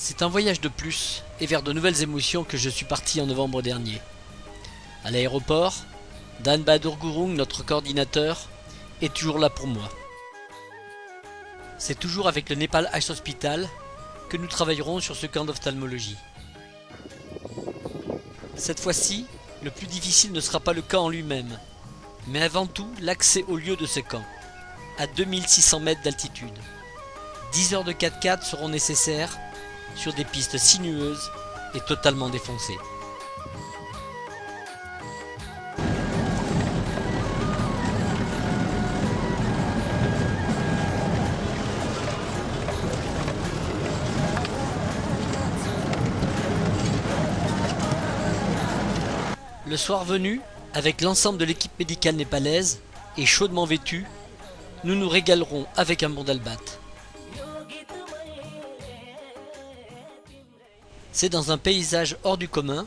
C'est un voyage de plus et vers de nouvelles émotions que je suis parti en novembre dernier. À l'aéroport, Dan Bahadur Gurung, notre coordinateur, est toujours là pour moi. C'est toujours avec le Nepal Eye Hospital que nous travaillerons sur ce camp d'ophtalmologie. Cette fois-ci, le plus difficile ne sera pas le camp en lui-même, mais avant tout l'accès au lieu de ce camp, à 2600 mètres d'altitude. 10 heures de 4x4 seront nécessaires sur des pistes sinueuses et totalement défoncées. Le soir venu, avec l'ensemble de l'équipe médicale népalaise et chaudement vêtue, nous nous régalerons avec un bon dalbat. C'est dans un paysage hors du commun,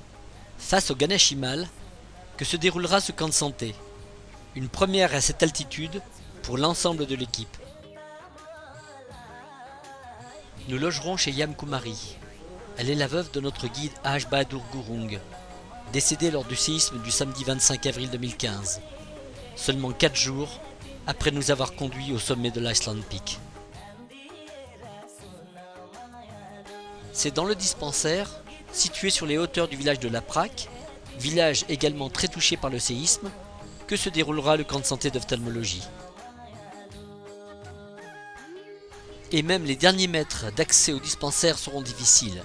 face au Ganesh Himal, que se déroulera ce camp de santé. Une première à cette altitude pour l'ensemble de l'équipe. Nous logerons chez Yam Kumari. Elle est la veuve de notre guide Ash Bahadur Gurung, décédé lors du séisme du samedi 25 avril 2015, seulement 4 jours après nous avoir conduits au sommet de l'Iceland Peak. C'est dans le dispensaire, situé sur les hauteurs du village de Laprak, village également très touché par le séisme, que se déroulera le camp de santé d'ophtalmologie. Et même les derniers mètres d'accès au dispensaire seront difficiles.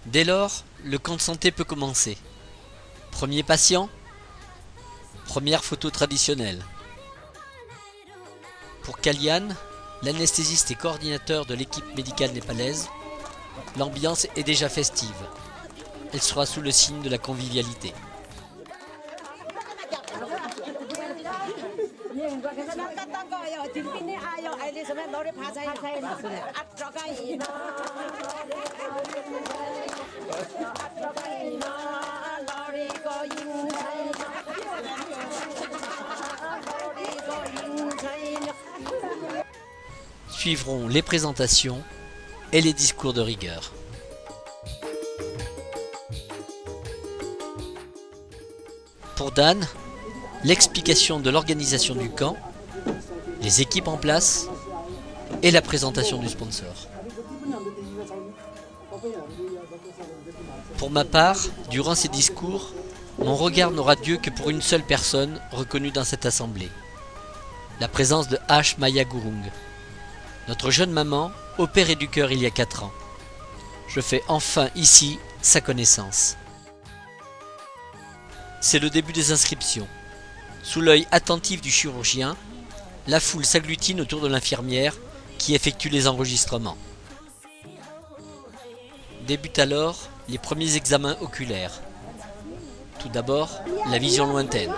Dès lors, le camp de santé peut commencer. Premier patient, première photo traditionnelle. Pour Kalyan, l'anesthésiste et coordinateur de l'équipe médicale népalaise, l'ambiance est déjà festive. Elle sera sous le signe de la convivialité. Suivront les présentations et les discours de rigueur. Pour Dan, l'explication de l'organisation du camp, les équipes en place et la présentation du sponsor. Pour ma part, durant ces discours, mon regard n'aura Dieu que pour une seule personne reconnue dans cette assemblée. La présence de Ash Maya Gurung, notre jeune maman, opérée du cœur il y a 4 ans. Je fais enfin ici sa connaissance. C'est le début des inscriptions. Sous l'œil attentif du chirurgien, la foule s'agglutine autour de l'infirmière qui effectue les enregistrements. Débutent alors les premiers examens oculaires. Tout d'abord, la vision lointaine.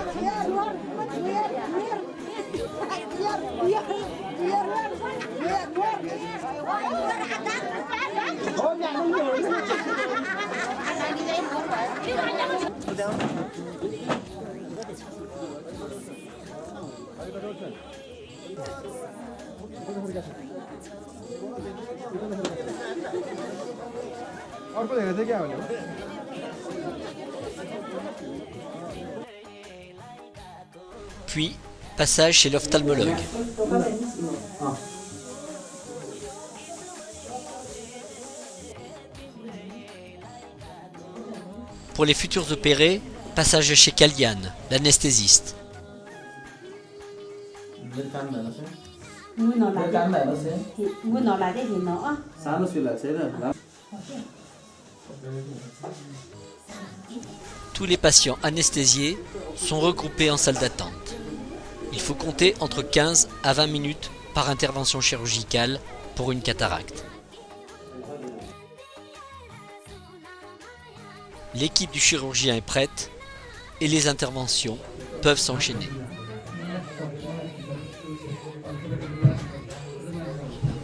Puis, passage chez l'ophtalmologue. Pour les futurs opérés, passage chez Kalyan, l'anesthésiste. Tous les patients anesthésiés sont regroupés en salle d'attente. Il faut compter entre 15 à 20 minutes par intervention chirurgicale pour une cataracte. L'équipe du chirurgien est prête et les interventions peuvent s'enchaîner.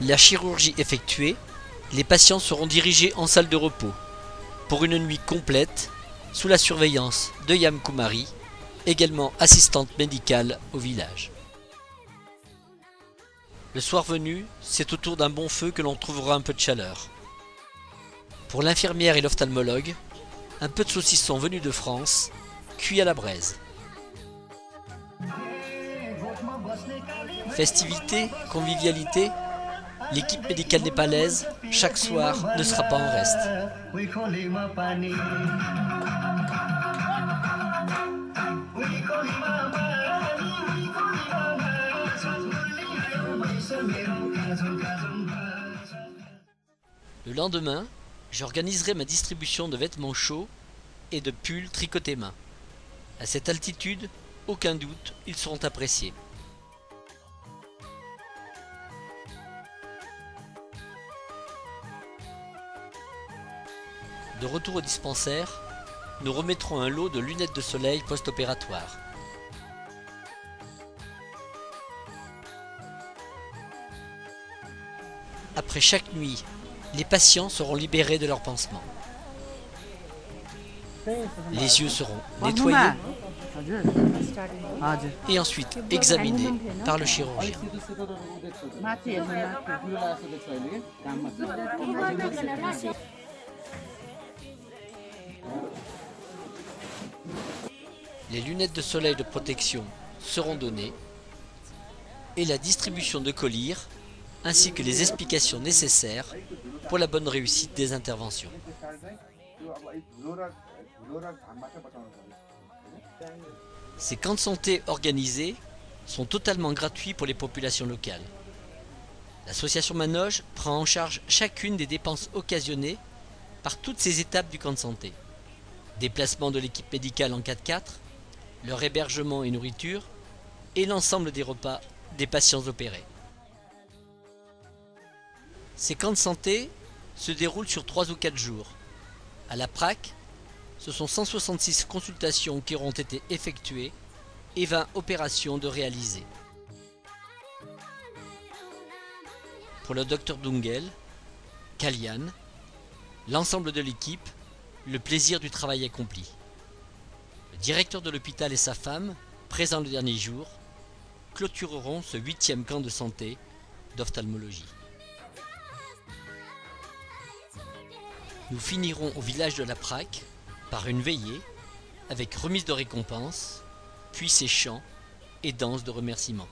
La chirurgie effectuée, les patients seront dirigés en salle de repos pour une nuit complète sous la surveillance de Yam Kumari, également assistante médicale au village. Le soir venu, c'est autour d'un bon feu que l'on trouvera un peu de chaleur. Pour l'infirmière et l'ophtalmologue, un peu de saucisson venu de France, cuit à la braise. Festivité, convivialité, l'équipe médicale népalaise, chaque soir, ne sera pas en reste. Le lendemain, j'organiserai ma distribution de vêtements chauds et de pulls tricotés main. À cette altitude, aucun doute, ils seront appréciés. De retour au dispensaire, nous remettrons un lot de lunettes de soleil post-opératoire. Après chaque nuit, les patients seront libérés de leurs pansements. Les yeux seront nettoyés et ensuite examinés par le chirurgien. Les lunettes de soleil de protection seront données et la distribution de collyres ainsi que les explications nécessaires pour la bonne réussite des interventions. Ces camps de santé organisés sont totalement gratuits pour les populations locales. L'association Manoge prend en charge chacune des dépenses occasionnées par toutes ces étapes du camp de santé. Déplacement de l'équipe médicale en 4x4, leur hébergement et nourriture, et l'ensemble des repas des patients opérés. Ces camps de santé se déroulent sur 3 ou 4 jours. À la PRAC, ce sont 166 consultations qui auront été effectuées et 20 opérations de réalisées. Pour le Dr Dungel, Kalian, l'ensemble de l'équipe, le plaisir du travail accompli. Le directeur de l'hôpital et sa femme, présents le dernier jour, clôtureront ce 8e camp de santé d'ophtalmologie. Nous finirons au village de la PRAC par une veillée avec remise de récompenses, puis ces chants et danses de remerciements.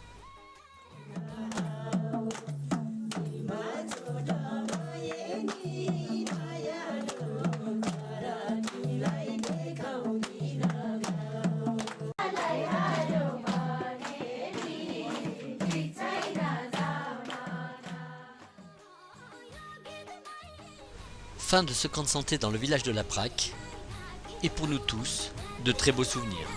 Fin de ce camp de santé dans le village de la PRAC, et pour nous tous, de très beaux souvenirs.